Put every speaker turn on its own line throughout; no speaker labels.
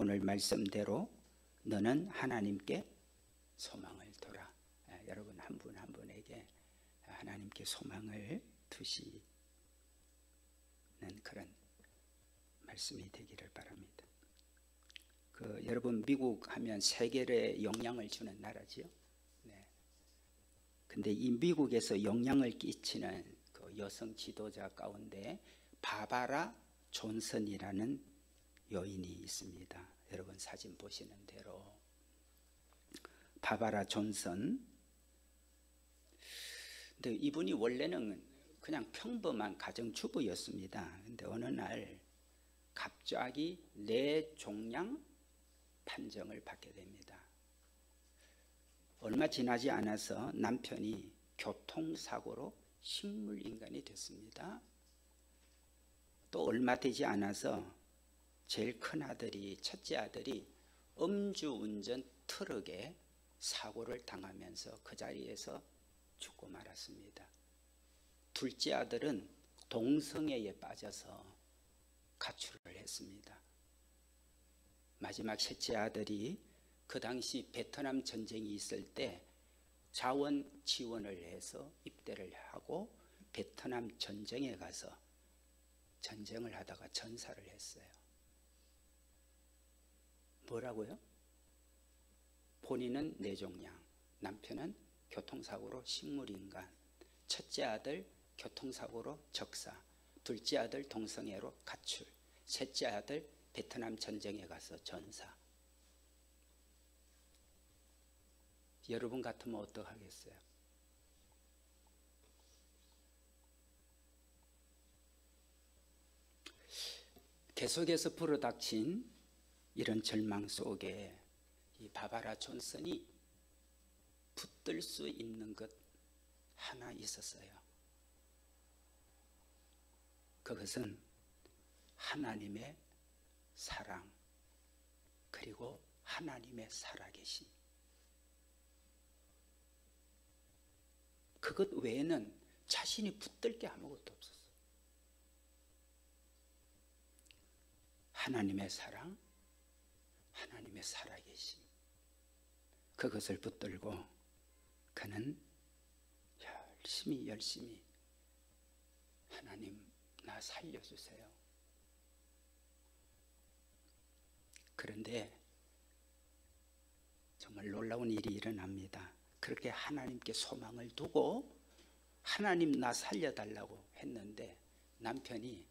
오늘 말씀대로 너는 하나님께 소망을 둬라. 여러분 한 분 한 분에게 하나님께 소망을 두시는 그런 말씀이 되기를 바랍니다. 여러분 미국 하면 세계에 영향을 주는 나라지요. 네. 근데 이 미국에서 영향을 끼치는 그 여성 지도자 가운데 바바라 존슨이라는 여인이 있습니다. 여러분 사진 보시는 대로 바바라 존슨. 근데 이분이 원래는 그냥 평범한 가정주부였습니다. 근데 어느 날 갑자기 뇌종양 판정을 받게 됩니다. 얼마 지나지 않아서 남편이 교통사고로 식물인간이 됐습니다. 또 얼마 되지 않아서 제일 큰 아들이, 첫째 아들이 음주운전 트럭에 사고를 당하면서 그 자리에서 죽고 말았습니다. 둘째 아들은 동성애에 빠져서 가출을 했습니다. 마지막 셋째 아들이 그 당시 베트남 전쟁이 있을 때 자원 지원을 해서 입대를 하고 베트남 전쟁에 가서 전쟁을 하다가 전사를 했어요. 뭐라고요? 본인은 뇌종양, 남편은 교통사고로 식물인간, 첫째 아들 교통사고로 적사, 둘째 아들 동성애로 가출, 셋째 아들 베트남 전쟁에 가서 전사. 여러분 같으면 어떡하겠어요? 계속해서 불어닥친 이런 절망 속에 이 바바라 존슨이 붙들 수 있는 것 하나 있었어요. 그것은 하나님의 사랑 그리고 하나님의 살아계심. 그것 외에는 자신이 붙들 게 아무것도 없었어요. 하나님의 사랑, 하나님의 살아계심. 그것을 붙들고 그는 열심히 하나님 나 살려주세요. 그런데 정말 놀라운 일이 일어납니다. 그렇게 하나님께 소망을 두고 하나님 나 살려달라고 했는데 남편이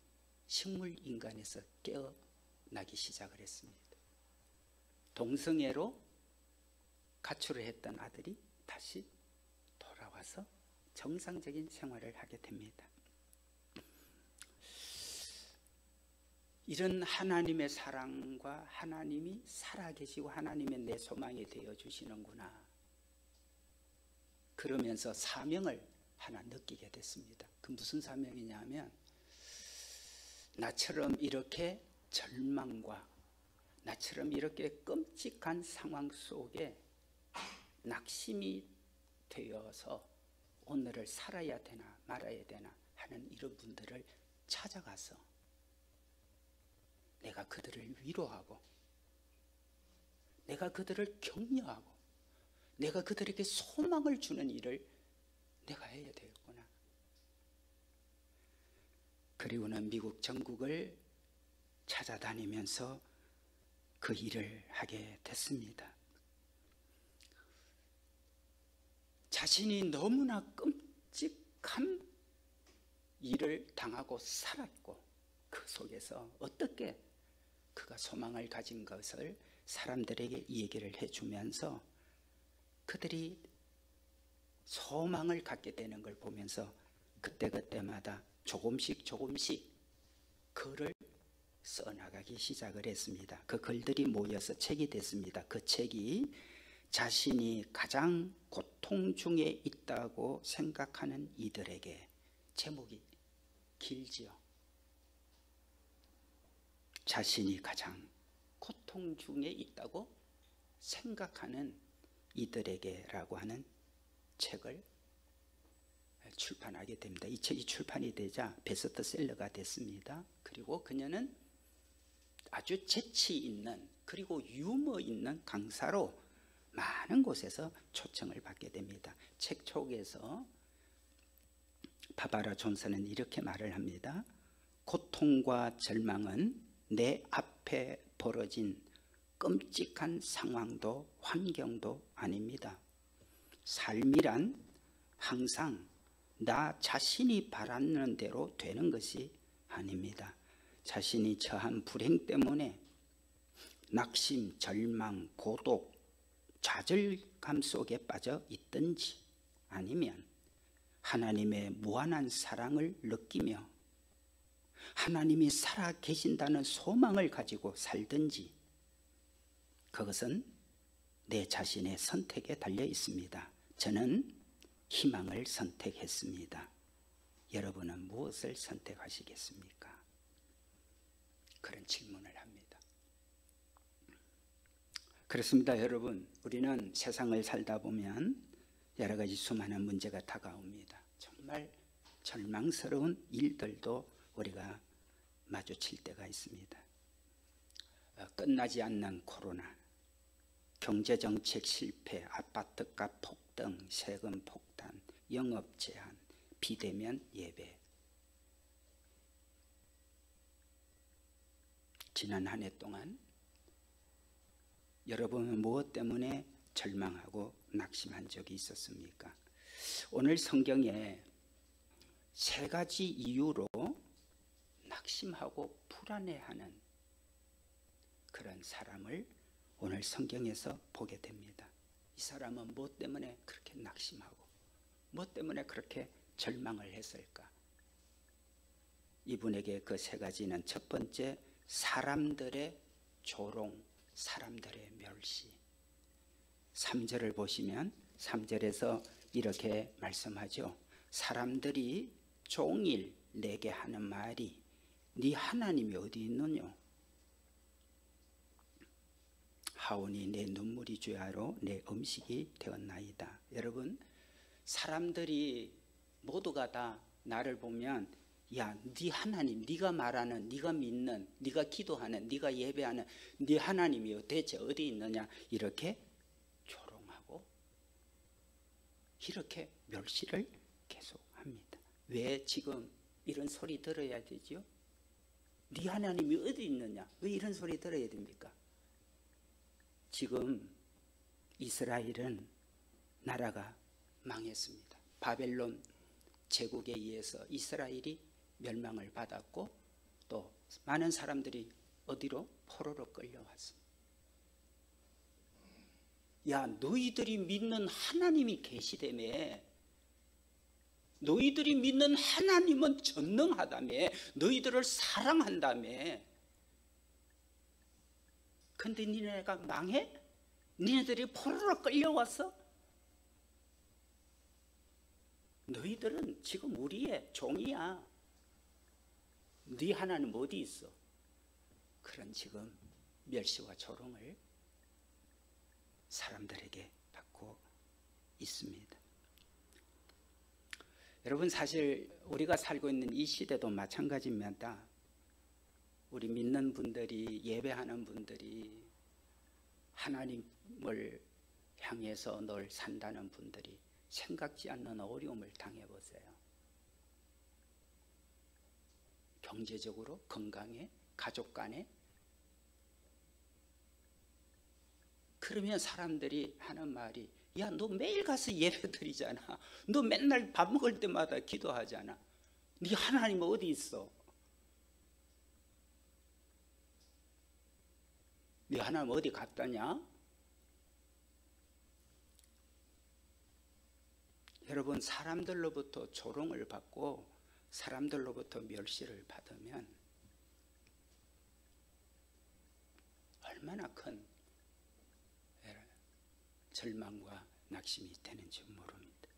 식물인간에서 깨어나기 시작을 했습니다. 동성애로 가출을 했던 아들이 다시 돌아와서 정상적인 생활을 하게 됩니다. 이런 하나님의 사랑과 하나님이 살아계시고 하나님의 내 소망이 되어주시는구나. 그러면서 사명을 하나 느끼게 됐습니다. 그 무슨 사명이냐면 나처럼 이렇게 절망과 나처럼 이렇게 끔찍한 상황 속에 낙심이 되어서 오늘을 살아야 되나 말아야 되나 하는 이런 분들을 찾아가서 내가 그들을 위로하고 내가 그들을 격려하고 내가 그들에게 소망을 주는 일을 내가 해야 되겠구나. 그리고는 미국 전국을 찾아다니면서 그 일을 하게 됐습니다. 자신이 너무나 끔찍한 일을 당하고 살았고 그 속에서 어떻게 그가 소망을 가진 것을 사람들에게 얘기를 해주면서 그들이 소망을 갖게 되는 걸 보면서 그때그때마다 조금씩 글을 써나가기 시작을 했습니다. 그 글들이 모여서 책이 됐습니다. 그 책이 자신이 가장 고통 중에 있다고 생각하는 이들에게, 제목이 길지요. 자신이 가장 고통 중에 있다고 생각하는 이들에게라고 하는 책을 출판하게 됩니다. 이 책이 출판이 되자 베스트셀러가 됐습니다. 그리고 그녀는 아주 재치 있는 그리고 유머 있는 강사로 많은 곳에서 초청을 받게 됩니다. 책 속에서 바바라 존슨은 이렇게 말을 합니다. 고통과 절망은 내 앞에 벌어진 끔찍한 상황도 환경도 아닙니다. 삶이란 항상 나 자신이 바라는 대로 되는 것이 아닙니다. 자신이 처한 불행 때문에 낙심, 절망, 고독, 좌절감 속에 빠져 있든지 아니면 하나님의 무한한 사랑을 느끼며 하나님이 살아 계신다는 소망을 가지고 살든지 그것은 내 자신의 선택에 달려 있습니다. 저는 희망을 선택했습니다. 여러분은 무엇을 선택하시겠습니까? 그런 질문을 합니다. 그렇습니다. 여러분, 우리는 세상을 살다 보면 여러 가지 수많은 문제가 다가옵니다. 정말 절망스러운 일들도 우리가 마주칠 때가 있습니다. 끝나지 않는 코로나, 경제정책 실패, 아파트값 폭등, 세금 폭탄, 영업 제한, 비대면 예배. 지난 한 해 동안 여러분은 무엇 때문에 절망하고 낙심한 적이 있었습니까? 오늘 성경에 세 가지 이유로 낙심하고 불안해하는 그런 사람을 오늘 성경에서 보게 됩니다. 이 사람은 무엇 때문에 그렇게 낙심하고 무엇 때문에 그렇게 절망을 했을까? 이분에게 그 세 가지는 첫 번째, 사람들의 조롱, 사람들의 멸시. 3절을 보시면 3절에서 이렇게 말씀하죠. 사람들이 종일 내게 하는 말이 네 하나님이 어디 있느냐? 하오니 내 눈물이 주야로 내 음식이 되었나이다. 여러분, 사람들이 모두가 다 나를 보면 야, 네 하나님, 네가 말하는, 네가 믿는, 네가 기도하는, 네가 예배하는 네 하나님이 대체 어디 있느냐 이렇게 조롱하고 이렇게 멸시를 계속합니다. 왜 지금 이런 소리 들어야 되죠? 네 하나님이 어디 있느냐? 왜 이런 소리 들어야 됩니까? 지금 이스라엘은 나라가 망했습니다. 바벨론 제국에 의해서 이스라엘이 멸망을 받았고 또 많은 사람들이 어디로? 포로로 끌려왔습니다. 야, 너희들이 믿는 하나님이 계시다며, 너희들이 믿는 하나님은 전능하다며, 너희들을 사랑한다며. 근데 니네가 망해? 니네들이 포로로 끌려왔어? 너희들은 지금 우리의 종이야. 네 하나님 어디 있어? 그런 지금 멸시와 조롱을 사람들에게 받고 있습니다. 여러분, 사실 우리가 살고 있는 이 시대도 마찬가지입니다. 우리 믿는 분들이, 예배하는 분들이, 하나님을 향해서 늘 산다는 분들이 생각지 않는 어려움을 당해보세요. 경제적으로, 건강에, 가족 간에. 그러면 사람들이 하는 말이 야, 너 매일 가서 예배 드리잖아. 너 맨날 밥 먹을 때마다 기도하잖아. 네 하나님 어디 있어? 네 하나님 어디 갔다냐? 여러분, 사람들로부터 조롱을 받고 사람들로부터 멸시를 받으면 얼마나 큰 절망과 낙심이 되는지 모릅니다.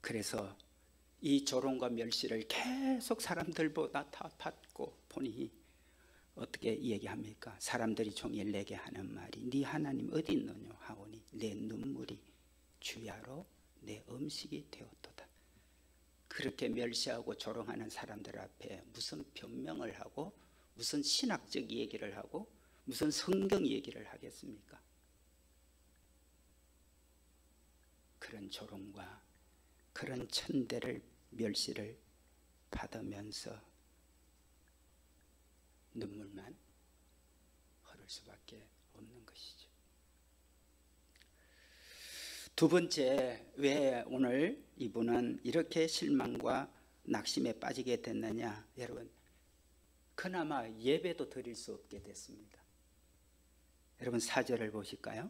그래서 이 조롱과 멸시를 계속 사람들보다 다 받고 보니 어떻게 얘기합니까? 사람들이 종일 내게 하는 말이 네 하나님 어디 있느냐 하오니 내 눈물이 주야로 내 음식이 되었도다. 그렇게 멸시하고 조롱하는 사람들 앞에 무슨 변명을 하고 무슨 신학적 얘기를 하고 무슨 성경 얘기를 하겠습니까? 그런 조롱과 그런 천대를 멸시를 받으면서 눈물만 흐를 수밖에 없는 것이죠. 두 번째, 왜 오늘 이분은 이렇게 실망과 낙심에 빠지게 됐느냐? 여러분, 그나마 예배도 드릴 수 없게 됐습니다. 여러분 4절을 보실까요?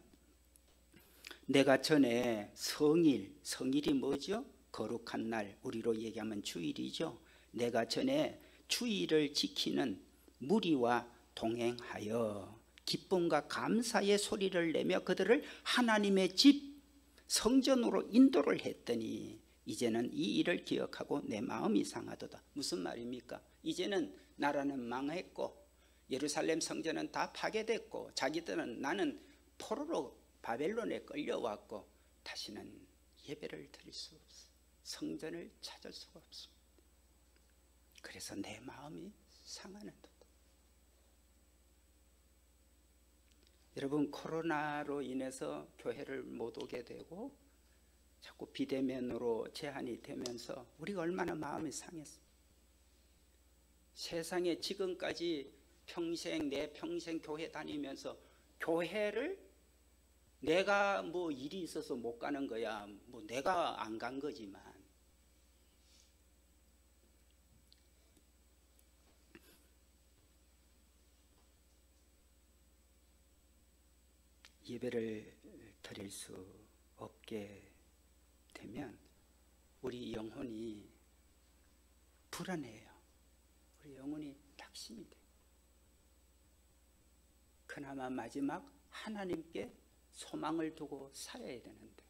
내가 전에 성일이 뭐죠? 거룩한 날, 우리로 얘기하면 주일이죠. 내가 전에 주일을 지키는 무리와 동행하여 기쁨과 감사의 소리를 내며 그들을 하나님의 집 성전으로 인도를 했더니 이제는 이 일을 기억하고 내 마음이 상하도다. 무슨 말입니까? 이제는 나라는 망했고 예루살렘 성전은 다 파괴됐고 자기들은 나는 포로로 바벨론에 끌려왔고 다시는 예배를 드릴 수 없어. 성전을 찾을 수가 없습니다. 그래서 내 마음이 상하는 도다. 여러분, 코로나로 인해서 교회를 못 오게 되고 자꾸 비대면으로 제한이 되면서 우리가 얼마나 마음이 상했습니까? 세상에 지금까지 내 평생 교회 다니면서 교회를 내가 뭐 일이 있어서 못 가는 거야, 뭐 내가 안 간 거지만 예배를 드릴 수 없게 되면 우리 영혼이 불안해요. 우리 영혼이 낙심이 돼요. 그나마 마지막 하나님께 소망을 두고 살아야 되는데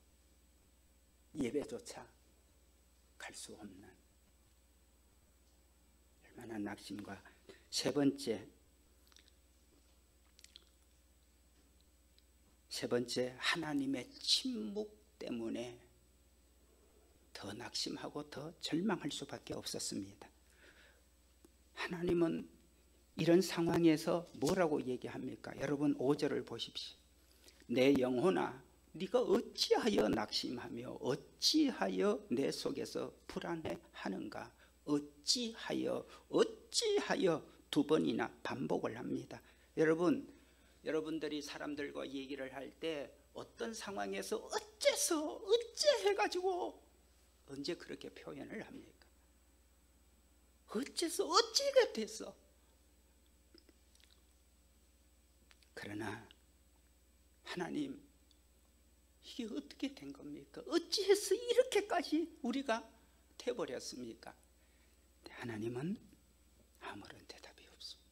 예배조차 갈 수 없는 얼마나 낙심과. 세 번째 하나님의 침묵 때문에 더 낙심하고 더 절망할 수밖에 없었습니다. 하나님은 이런 상황에서 뭐라고 얘기합니까? 여러분 5절을 보십시오. 내 영혼아 네가 어찌하여 낙심하며 어찌하여 내 속에서 불안해하는가? 어찌하여 두 번이나 반복을 합니다. 여러분들이 사람들과 얘기를 할 때 어떤 상황에서 어째 해가지고 언제 그렇게 표현을 합니까? 어찌가 됐어. 그러나 하나님, 이게 어떻게 된 겁니까? 어찌해서 이렇게까지 우리가 돼버렸습니까? 하나님은 아무런 대답이 없습니다.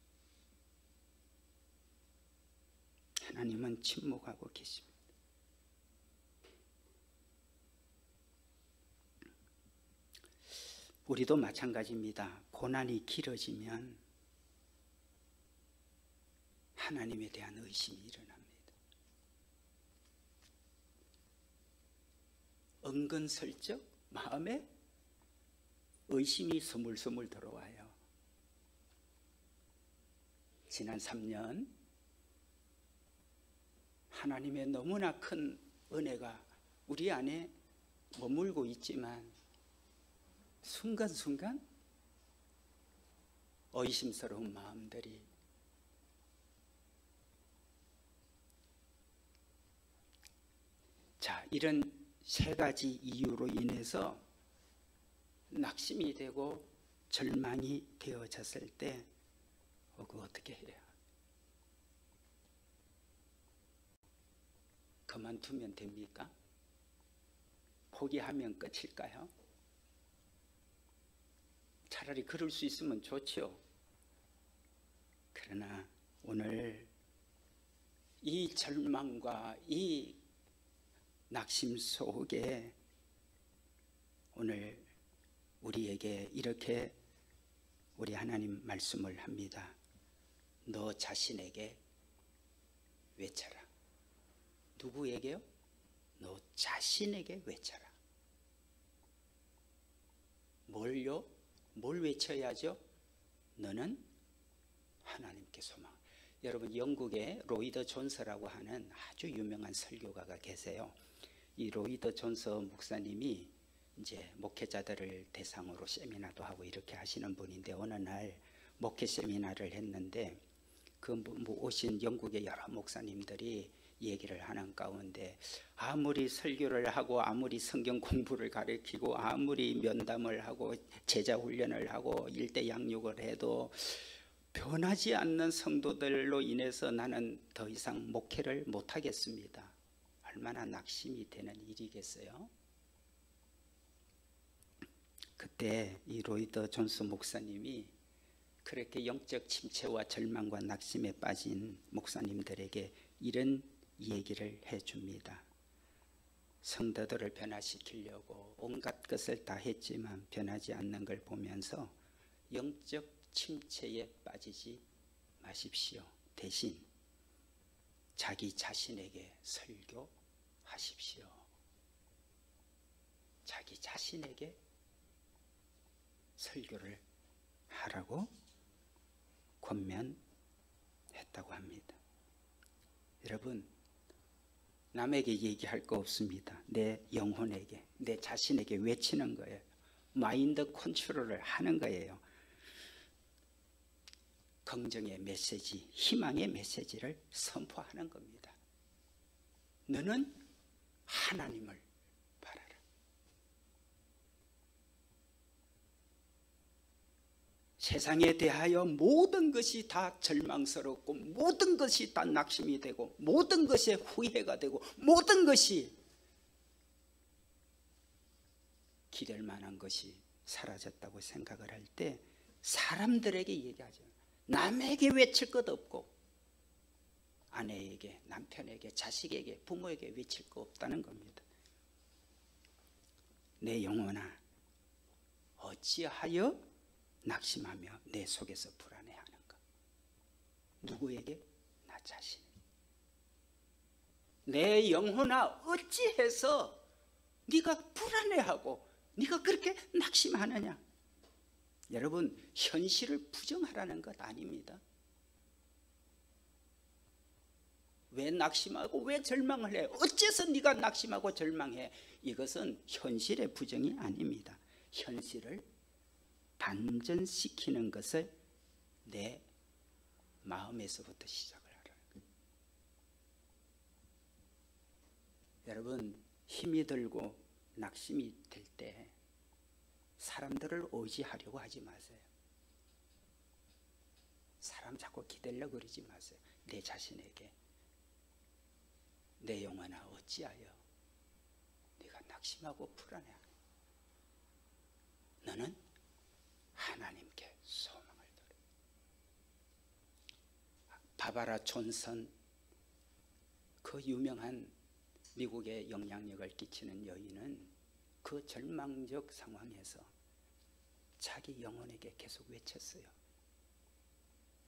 하나님은 침묵하고 계십니다. 우리도 마찬가지입니다. 고난이 길어지면 하나님에 대한 의심이 일어납니다. 은근슬쩍 마음에 의심이 스물스물 들어와요. 지난 3년 하나님의 너무나 큰 은혜가 우리 안에 머물고 있지만 순간순간 의심스러운 마음들이 이런 세 가지 이유로 인해서 낙심이 되고 절망이 되어졌을 때 그거 어떻게 해야? 그만두면 됩니까? 포기하면 끝일까요? 차라리 그럴 수 있으면 좋죠. 그러나 오늘 이 절망과 이 낙심 속에 오늘 우리에게 이렇게 우리 하나님 말씀을 합니다. 너 자신에게 외쳐라. 누구에게요? 너 자신에게 외쳐라. 뭘요? 뭘 외쳐야죠? 너는 하나님께 소망. 여러분, 영국의 로이더 존스라고 하는 아주 유명한 설교가가 계세요. 이 로이더 존스 목사님이 이제 목회자들을 대상으로 세미나도 하고 이렇게 하시는 분인데, 어느 날 목회 세미나를 했는데 그 오신 영국의 여러 목사님들이 얘기를 하는 가운데, 아무리 설교를 하고 아무리 성경 공부를 가르치고 아무리 면담을 하고 제자 훈련을 하고 일대 양육을 해도 변하지 않는 성도들로 인해서 나는 더 이상 목회를 못하겠습니다. 얼마나 낙심이 되는 일이겠어요? 그때 이 로이더 존스 목사님이 그렇게 영적 침체와 절망과 낙심에 빠진 목사님들에게 이런 얘기를 해줍니다. 성도들을 변화시키려고 온갖 것을 다 했지만 변하지 않는 걸 보면서 영적 침체에 빠지지 마십시오. 대신 자기 자신에게 설교하십시오. 자기 자신에게 설교를 하라고 권면했다고 합니다. 여러분, 남에게 얘기할 거 없습니다. 내 영혼에게, 내 자신에게 외치는 거예요. 마인드 컨트롤을 하는 거예요. 긍정의 메시지, 희망의 메시지를 선포하는 겁니다. 너는 하나님을 바라라. 세상에 대하여 모든 것이 다 절망스럽고 모든 것이 다 낙심이 되고 모든 것에 후회가 되고 모든 것이 기댈 만한 것이 사라졌다고 생각을 할 때 사람들에게 얘기하죠. 남에게 외칠 것 없고 아내에게, 남편에게, 자식에게, 부모에게 외칠 것 없다는 겁니다. 내 영혼아, 어찌하여 낙심하며 내 속에서 불안해하는가? 누구에게? 나 자신. 내 영혼아, 어찌해서 네가 불안해하고 네가 그렇게 낙심하느냐? 여러분, 현실을 부정하라는 것 아닙니다. 왜 낙심하고 왜 절망을 해? 어째서 네가 낙심하고 절망해? 이것은 현실의 부정이 아닙니다. 현실을 반전시키는 것을 내 마음에서부터 시작을 하라는 거예요. 여러분, 힘이 들고 낙심이 될 때 사람들을 의지하려고 하지 마세요. 사람 자꾸 기대려고 그러지 마세요. 내 자신에게, 내 영혼아, 어찌하여 네가 낙심하고 불안해하냐? 너는 하나님께 소망을 두라. 바바라 존슨, 그 유명한 미국에 영향력을 끼치는 여인은 그 절망적 상황에서 자기 영혼에게 계속 외쳤어요.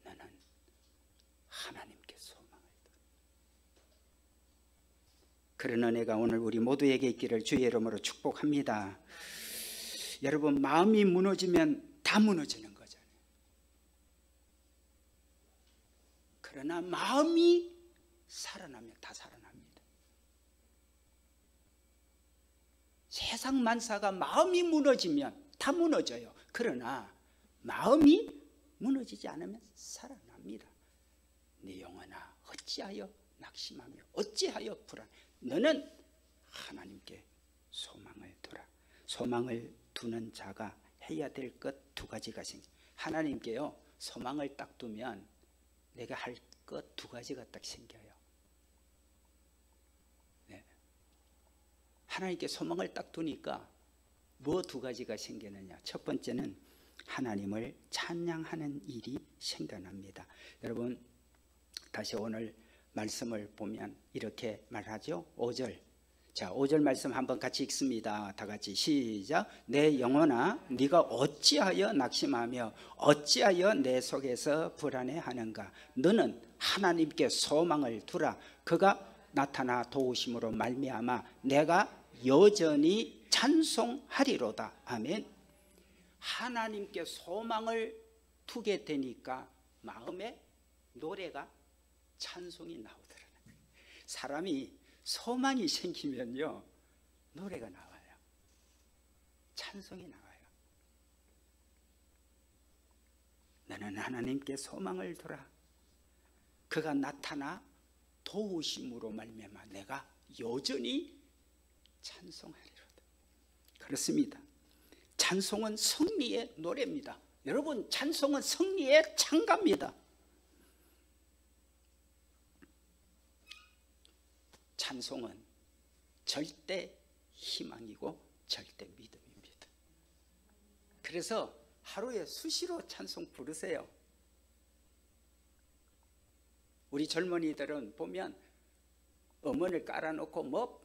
너는 하나님께 소망을 두라. 그런 은혜가 오늘 우리 모두에게 있기를 주의 이름으로 축복합니다. 여러분, 마음이 무너지면 다 무너지는 거잖아요. 그러나 마음이 살아나면 다 살아납니다. 세상 만사가 마음이 무너지면 다 무너져요. 그러나 마음이 무너지지 않으면 살아납니다. 네 영혼아, 어찌하여 낙심하며 어찌하여 불안? 너는 하나님께 소망을 두라. 소망을 두는 자가 해야 될 것 두 가지가 생겨요. 하나님께요, 소망을 딱 두면 내가 할 것 두 가지가 딱 생겨요. 네. 하나님께 소망을 딱 두니까 뭐 두 가지가 생기느냐? 첫 번째는 하나님을 찬양하는 일이 생겨납니다. 여러분, 다시 오늘 말씀을 보면 이렇게 말하죠. 5절. 자, 5절 말씀 한번 같이 읽습니다. 다 같이 시작. 내 영혼아, 네가 어찌하여 낙심하며 어찌하여 내 속에서 불안해하는가? 너는 하나님께 소망을 두라. 그가 나타나 도우심으로 말미암아 내가 여전히 찬송하리로다. 아멘. 하나님께 소망을 두게 되니까 마음에 노래가 찬송이 나오더라는 거예요. 사람이 소망이 생기면요 노래가 나와요. 찬송이 나와요. 너는 하나님께 소망을 두라. 그가 나타나 도우심으로 말미암아 내가 여전히 찬송하리로다. 그렇습니다. 찬송은 승리의 노래입니다. 여러분, 찬송은 승리의 창가입니다. 찬송은 절대 희망이고 절대 믿음입니다. 그래서 하루에 수시로 찬송 부르세요. 우리 젊은이들은 보면 음원을 깔아놓고 뭐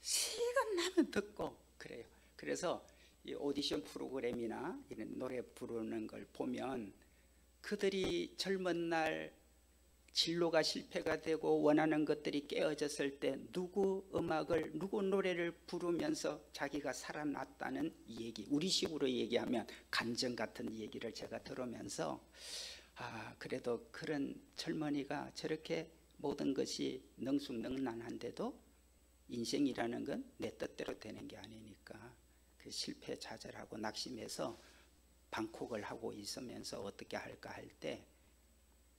시간 나면 듣고 그래요. 그래서 이 오디션 프로그램이나 이런 노래 부르는 걸 보면 그들이 젊은 날 진로가 실패가 되고 원하는 것들이 깨어졌을 때 누구 음악을 누구 노래를 부르면서 자기가 살아났다는 얘기, 우리식으로 얘기하면 간증 같은 얘기를 제가 들으면서 그래도 그런 젊은이가 저렇게 모든 것이 능숙능란한데도 인생이라는 건 내 뜻대로 되는 게 아니니까 그 실패 좌절하고 낙심해서 방콕을 하고 있으면서 어떻게 할까 할 때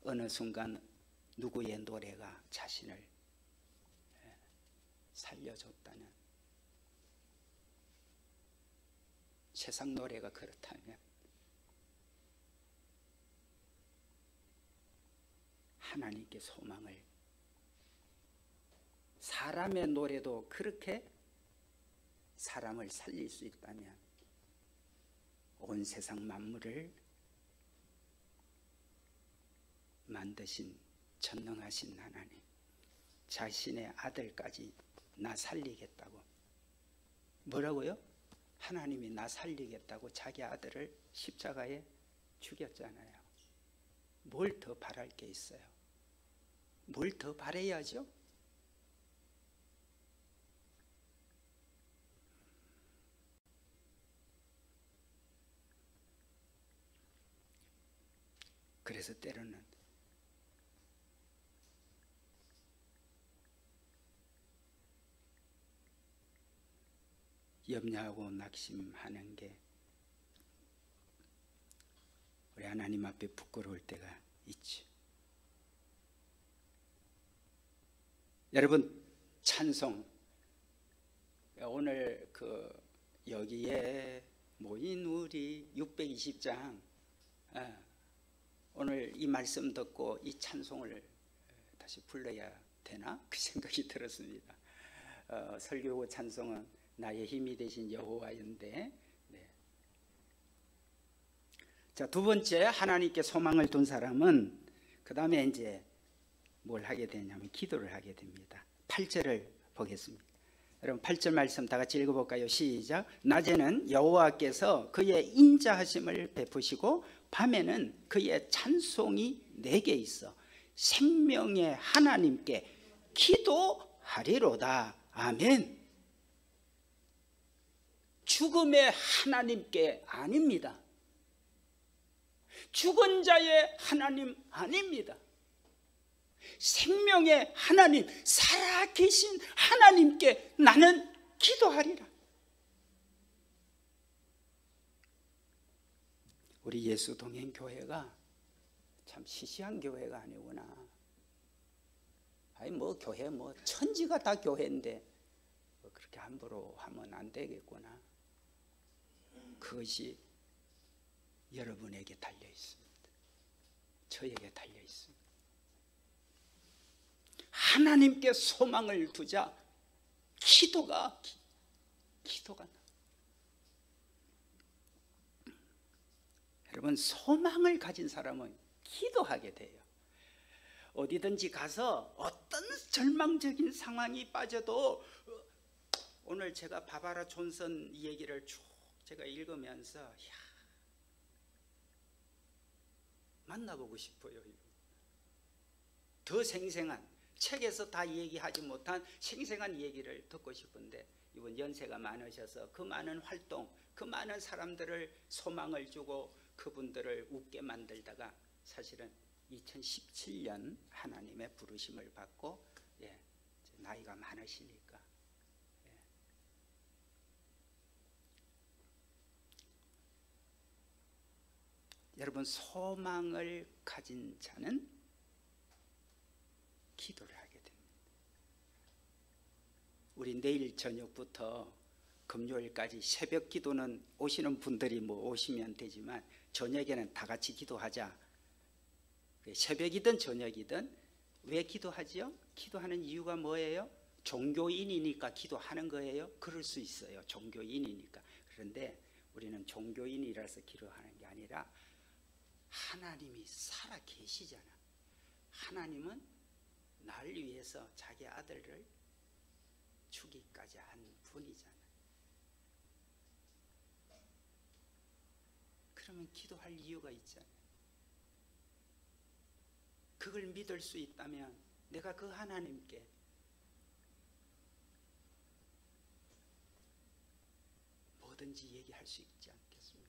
어느 순간 누구의 노래가 자신을 살려줬다는, 세상 노래가 그렇다면 하나님께 소망을, 사람의 노래도 그렇게 사람을 살릴 수 있다면 온 세상 만물을 만드신 전능하신 하나님, 자신의 아들까지 나 살리겠다고, 뭐라고요? 하나님이 나 살리겠다고 자기 아들을 십자가에 죽였잖아요. 뭘 더 바랄 게 있어요? 뭘 더 바라야죠? 그래서 때로는 염려하고 낙심하는 게 우리 하나님 앞에 부끄러울 때가 있죠. 여러분, 찬송, 오늘 여기에 모인 우리 620장, 오늘 이 말씀 듣고 이 찬송을 다시 불러야 되나? 그 생각이 들었습니다. 설교고 찬송은 나의 힘이 되신 여호와인데, 자, 두 번째, 하나님께 소망을 둔 사람은 그 다음에 이제 뭘 하게 되냐면 기도를 하게 됩니다. 8절을 보겠습니다. 여러분 8절 말씀 다 같이 읽어볼까요? 시작. 낮에는 여호와께서 그의 인자하심을 베푸시고 밤에는 그의 찬송이 내게 있어 생명의 하나님께 기도하리로다. 아멘. 죽음의 하나님께 아닙니다. 죽은 자의 하나님 아닙니다. 생명의 하나님, 살아계신 하나님께 나는 기도하리라. 우리 예수동행교회가 참 시시한 교회가 아니구나. 아니 뭐 교회 뭐 천지가 다 교회인데 뭐 그렇게 함부로 하면 안 되겠구나. 그것이 여러분에게 달려 있습니다. 저에게 달려 있습니다. 하나님께 소망을 두자 기도가 나. 여러분, 소망을 가진 사람은 기도하게 돼요. 어디든지 가서 어떤 절망적인 상황이 빠져도, 오늘 제가 바바라 존슨 이 얘기를 쭉 제가 읽으면서 만나보고 싶어요. 더 생생한, 책에서 다 얘기하지 못한 생생한 얘기를 듣고 싶은데 이분 연세가 많으셔서 그 많은 활동, 그 많은 사람들을 소망을 주고 그분들을 웃게 만들다가 사실은 2017년 하나님의 부르심을 받고, 나이가 많으시니까, 여러분, 소망을 가진 자는 기도를 하게 됩니다. 우리 내일 저녁부터 금요일까지 새벽 기도는 오시는 분들이 뭐 오시면 되지만 저녁에는 다 같이 기도하자. 새벽이든 저녁이든 왜 기도하지요? 기도하는 이유가 뭐예요? 종교인이니까 기도하는 거예요? 그럴 수 있어요. 종교인이니까. 그런데 우리는 종교인이라서 기도하는 게 아니라 하나님이 살아 계시잖아. 하나님은 날 위해서 자기 아들을 주기까지 한 분이잖아. 그러면 기도할 이유가 있잖아. 그걸 믿을 수 있다면 내가 그 하나님께 뭐든지 얘기할 수 있지 않겠습니까?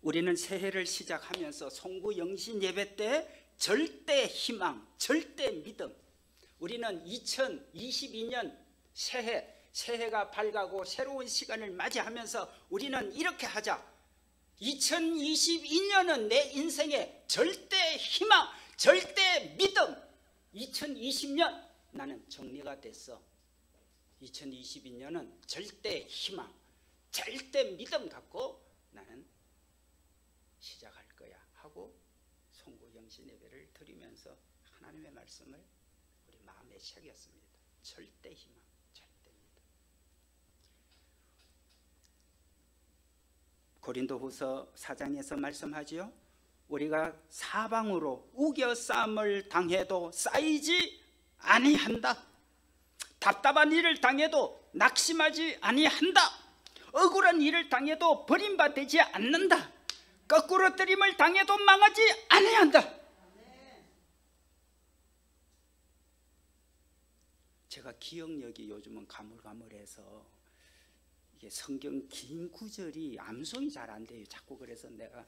우리는 새해를 시작하면서 송구 영신 예배 때 절대 희망, 절대 믿음, 우리는 2022년 새해가 밝아고 새로운 시간을 맞이하면서 우리는 이렇게 하자. 2022년은 내 인생의 절대 희망, 절대 믿음. 2020년 나는 정리가 됐어. 2022년은 절대 희망, 절대 믿음 갖고 나는 시작할 거야 하고 송구 영신 예배를 드리면서 하나님의 말씀을 우리 마음에 새겼습니다. 절대 희망, 절대 믿음. 고린도후서 4장에서 말씀하지요. 우리가 사방으로 우겨싸움을 당해도 쌓이지 아니한다. 답답한 일을 당해도 낙심하지 아니한다. 억울한 일을 당해도 버림받지 않는다. 거꾸로 뜨림을 당해도 망하지 아니한다. 제가 기억력이 요즘은 가물가물해서 이게 성경 긴 구절이 암송이 잘 안 돼요. 자꾸. 그래서 내가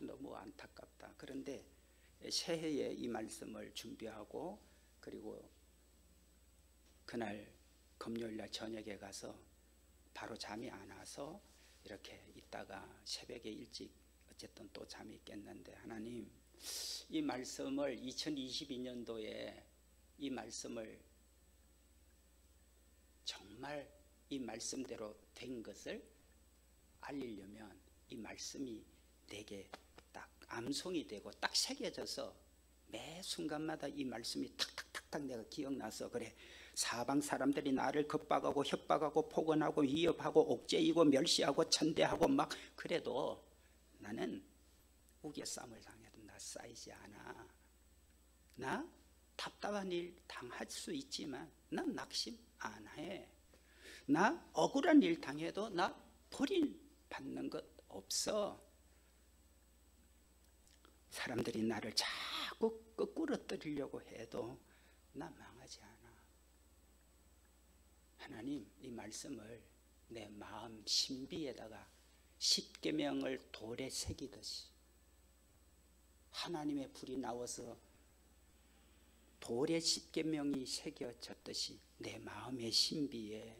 너무 안타깝다. 그런데 새해에 이 말씀을 준비하고 그리고 그날 금요일날 저녁에 가서 바로 잠이 안 와서 이렇게 있다가 새벽에 일찍 어쨌든 또 잠이 깼는데, 하나님, 이 말씀을 2022년도에 이 말씀을 정말 이 말씀대로 된 것을 알리려면 이 말씀이 내게 딱 암송이 되고 딱 새겨져서 매 순간마다 이 말씀이 탁탁탁탁 내가 기억나서, 그래, 사방 사람들이 나를 겁박하고 협박하고 폭언하고 위협하고 옥죄이고 멸시하고 천대하고 막 그래도 나는 우겨싸움을 당해도 나 쌓이지 않아. 나 답답한 일 당할 수 있지만 난 낙심 안 해. 나 억울한 일 당해도 나 버림받는 것 없어. 사람들이 나를 자꾸 끄꾸러뜨리려고 해도 나 망하지 않아. 하나님, 이 말씀을 내 마음 신비에다가 십계명을 돌에 새기듯이 하나님의 불이 나와서 돌에 십계명이 새겨졌듯이 내 마음의 신비에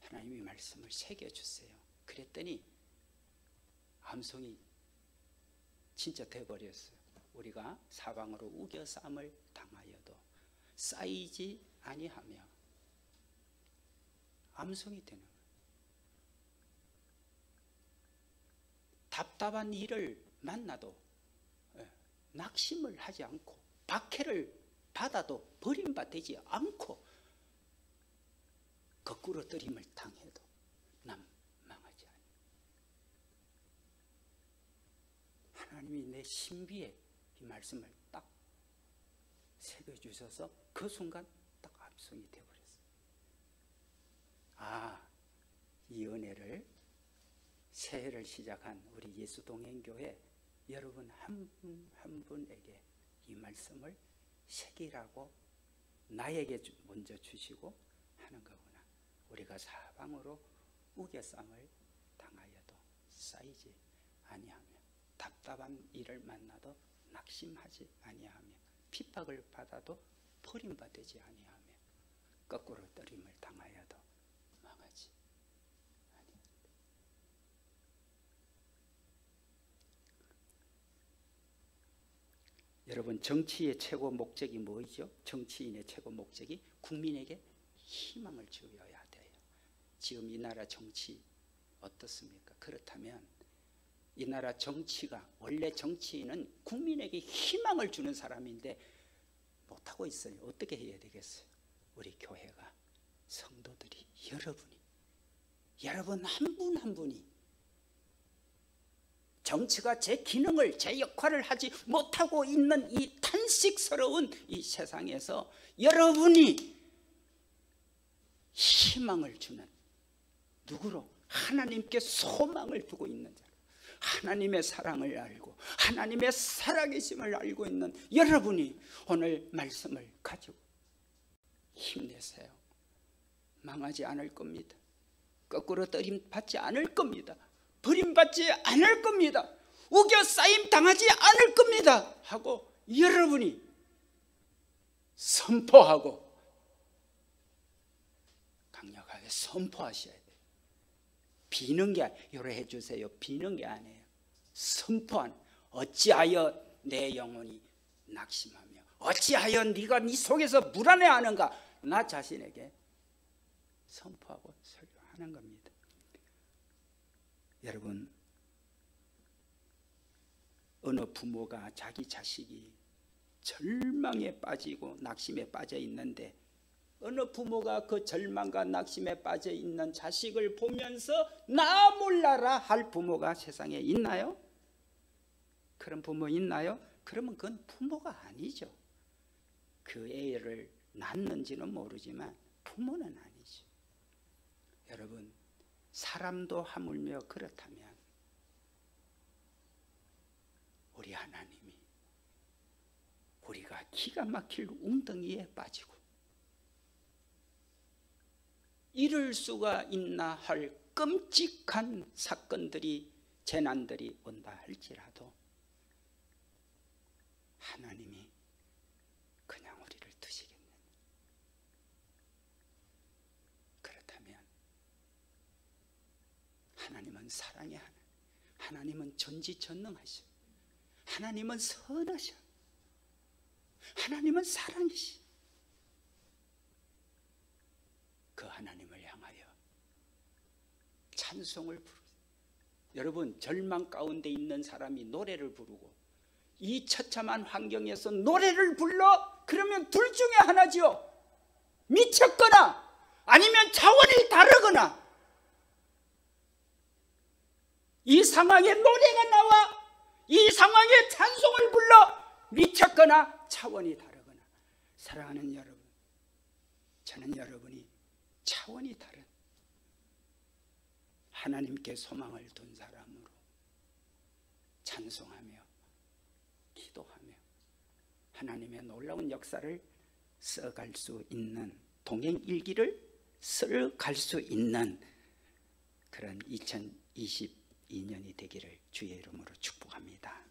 하나님의 말씀을 새겨주세요. 그랬더니 암송이 진짜 돼버렸어요. 우리가 사방으로 우겨싸움을 당하여도 쌓이지 아니하며 암송이 되는 거예요. 답답한 일을 만나도 낙심을 하지 않고 박해를 받아도 버림받지 않고 거꾸로 뜨림을 당해도 난 망하지 않아. 하나님이 내 신비에 이 말씀을 딱 새겨주셔서 그 순간 딱 암송이 되어버렸어요. 아, 이 은혜를 새해를 시작한 우리 예수동행교회 여러분 한 분 한 분에게 이 말씀을 새기라고 나에게 먼저 주시고 하는 거구나. 우리가 사방으로 우겨쌈을 당하여도 쌓이지 아니하며 답답한 일을 만나도 낙심하지 아니하며 핍박을 받아도 버림받지 아니하며 거꾸로 떨림을 당하여도 망하지 아니하며. 여러분, 정치의 최고 목적이 뭐죠? 정치인의 최고 목적이 국민에게 희망을 주어야 돼요. 지금 이 나라 정치 어떻습니까? 그렇다면 이 나라 정치가, 원래 정치인은 국민에게 희망을 주는 사람인데 못하고 있어요. 어떻게 해야 되겠어요? 우리 교회가, 성도들이, 여러분 한 분 한 분이 정치가 제 기능을, 제 역할을 하지 못하고 있는 이 탄식스러운 이 세상에서 여러분이 희망을 주는, 누구로? 하나님께 소망을 두고 있는 자, 하나님의 사랑을 알고 하나님의 살아계심을 알고 있는 여러분이 오늘 말씀을 가지고 힘내세요. 망하지 않을 겁니다. 거꾸로 떨림받지 않을 겁니다. 버림받지 않을 겁니다. 우겨싸임 당하지 않을 겁니다 하고 여러분이 선포하고 강력하게 선포하셔야 돼요. 비는 게, 요래 해주세요. 비는 게 아니에요. 선포한, 어찌하여 내 영혼이 낙심하며 어찌하여 네가 네 속에서 불안해하는가, 나 자신에게 선포하고 설교하는 겁니다. 여러분, 어느 부모가 자기 자식이 절망에 빠지고 낙심에 빠져 있는데, 어느 부모가 그 절망과 낙심에 빠져 있는 자식을 보면서 나 몰라라 할 부모가 세상에 있나요? 그런 부모 있나요? 그러면 그건 부모가 아니죠. 그 애를 낳는지는 모르지만 부모는 아니죠. 여러분, 사람도 하물며 그렇다면 우리 하나님이 우리가 기가 막힐 웅덩이에 빠지고 이럴 수가 있나 할 끔찍한 사건들이, 재난들이 온다 할지라도 하나님이 그냥 우리를 두시겠느냐? 그렇다면 하나님은 사랑의 하나님, 하나님은 전지전능하셔, 하나님은 선하셔, 하나님은 사랑이시. 그 하나님을 향하여 찬송을 부르세요. 여러분, 절망 가운데 있는 사람이 노래를 부르고 이 처참한 환경에서 노래를 불러, 그러면 둘 중에 하나지요. 미쳤거나 아니면 차원이 다르거나. 이 상황에 노래가 나와 이 상황에 찬송을 불러 미쳤거나 차원이 다르거나. 사랑하는 여러분, 저는 여러분이 차원이 다른 하나님께 소망을 둔 사람으로 찬송하며 기도하며 하나님의 놀라운 역사를 써갈 수 있는, 동행일기를 써갈 수 있는 그런 2022년이 되기를 주의 이름으로 축복합니다.